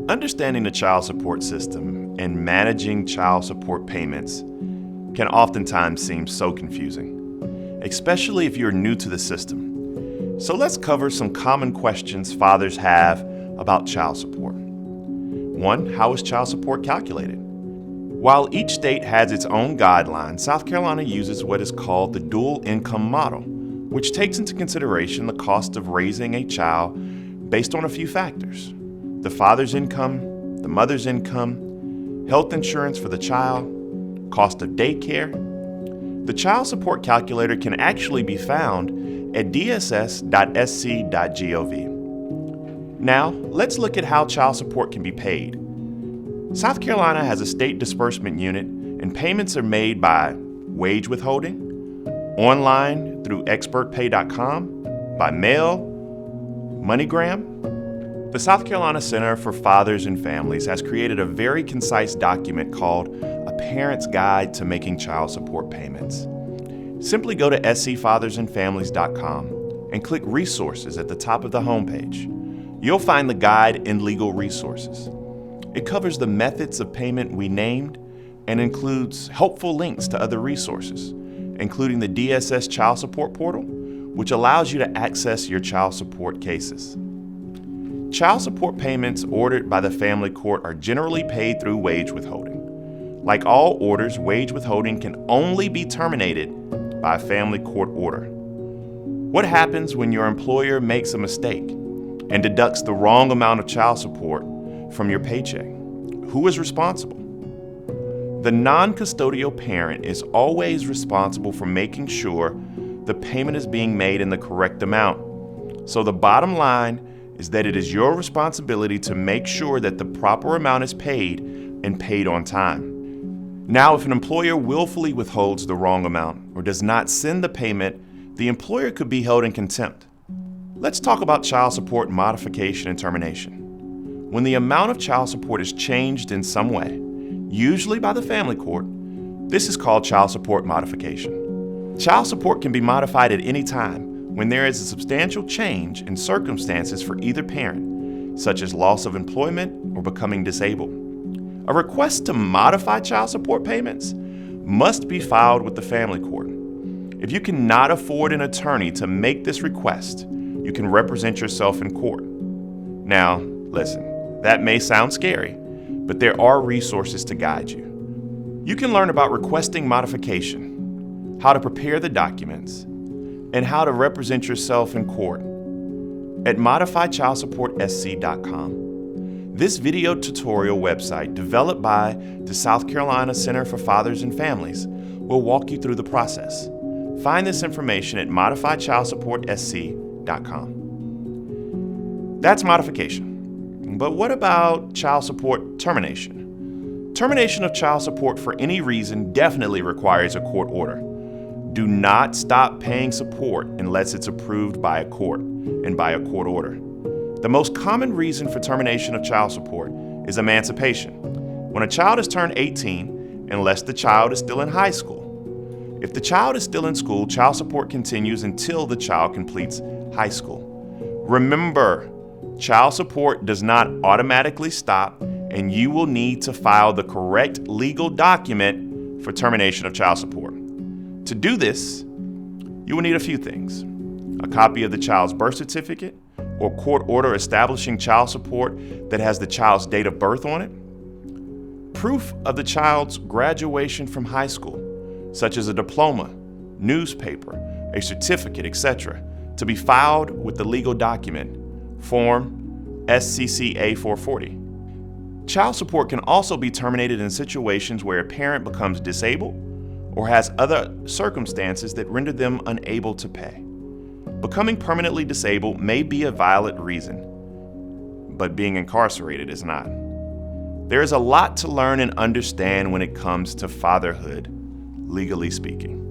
Understanding the child support system and managing child support payments can oftentimes seem so confusing, especially if you're new to the system. So let's cover some common questions fathers have about child support. 1. How is child support calculated? While each state has its own guidelines, South Carolina uses what is called the dual income model, which takes into consideration the cost of raising a child based on a few factors: the father's income, the mother's income, health insurance for the child, cost of daycare. The child support calculator can actually be found at dss.sc.gov. Now, let's look at how child support can be paid. South Carolina has a state disbursement unit, and payments are made by wage withholding, online through expertpay.com, by mail, MoneyGram. The South Carolina Center for Fathers and Families has created a very concise document called A Parent's Guide to Making Child Support Payments. Simply go to scfathersandfamilies.com and click Resources at the top of the homepage. You'll find the guide in Legal Resources. It covers the methods of payment we named and includes helpful links to other resources, including the DSS Child Support Portal, which allows you to access your child support cases. Child support payments ordered by the family court are generally paid through wage withholding. Like all orders, wage withholding can only be terminated by a family court order. What happens when your employer makes a mistake and deducts the wrong amount of child support from your paycheck? Who is responsible? The non-custodial parent is always responsible for making sure the payment is being made in the correct amount. So the bottom line is that it is your responsibility to make sure that the proper amount is paid and paid on time. Now, if an employer willfully withholds the wrong amount or does not send the payment, the employer could be held in contempt. Let's talk about child support modification and termination. When the amount of child support is changed in some way, usually by the family court, this is called child support modification. Child support can be modified at any time when there is a substantial change in circumstances for either parent, such as loss of employment or becoming disabled. A request to modify child support payments must be filed with the family court. If you cannot afford an attorney to make this request, you can represent yourself in court. Now, listen, that may sound scary, but there are resources to guide you. You can learn about requesting modification, how to prepare the documents, and how to represent yourself in court at modifychildsupportsc.com. This video tutorial website, developed by the South Carolina Center for Fathers and Families, will walk you through the process. Find this information at modifychildsupportsc.com. That's modification. But what about child support termination? Termination of child support for any reason definitely requires a court order. Do not stop paying support unless it's approved by a court and by a court order. The most common reason for termination of child support is emancipation. When a child is turned 18, unless the child is still in high school. If the child is still in school, child support continues until the child completes high school. Remember, child support does not automatically stop, and you will need to file the correct legal document for termination of child support. To do this, you will need a few things: a copy of the child's birth certificate or court order establishing child support that has the child's date of birth on it, proof of the child's graduation from high school, such as a diploma, newspaper, a certificate, etc., to be filed with the legal document, Form SCCA 440. Child support can also be terminated in situations where a parent becomes disabled or has other circumstances that render them unable to pay. Becoming permanently disabled may be a valid reason, but being incarcerated is not. There is a lot to learn and understand when it comes to fatherhood, legally speaking.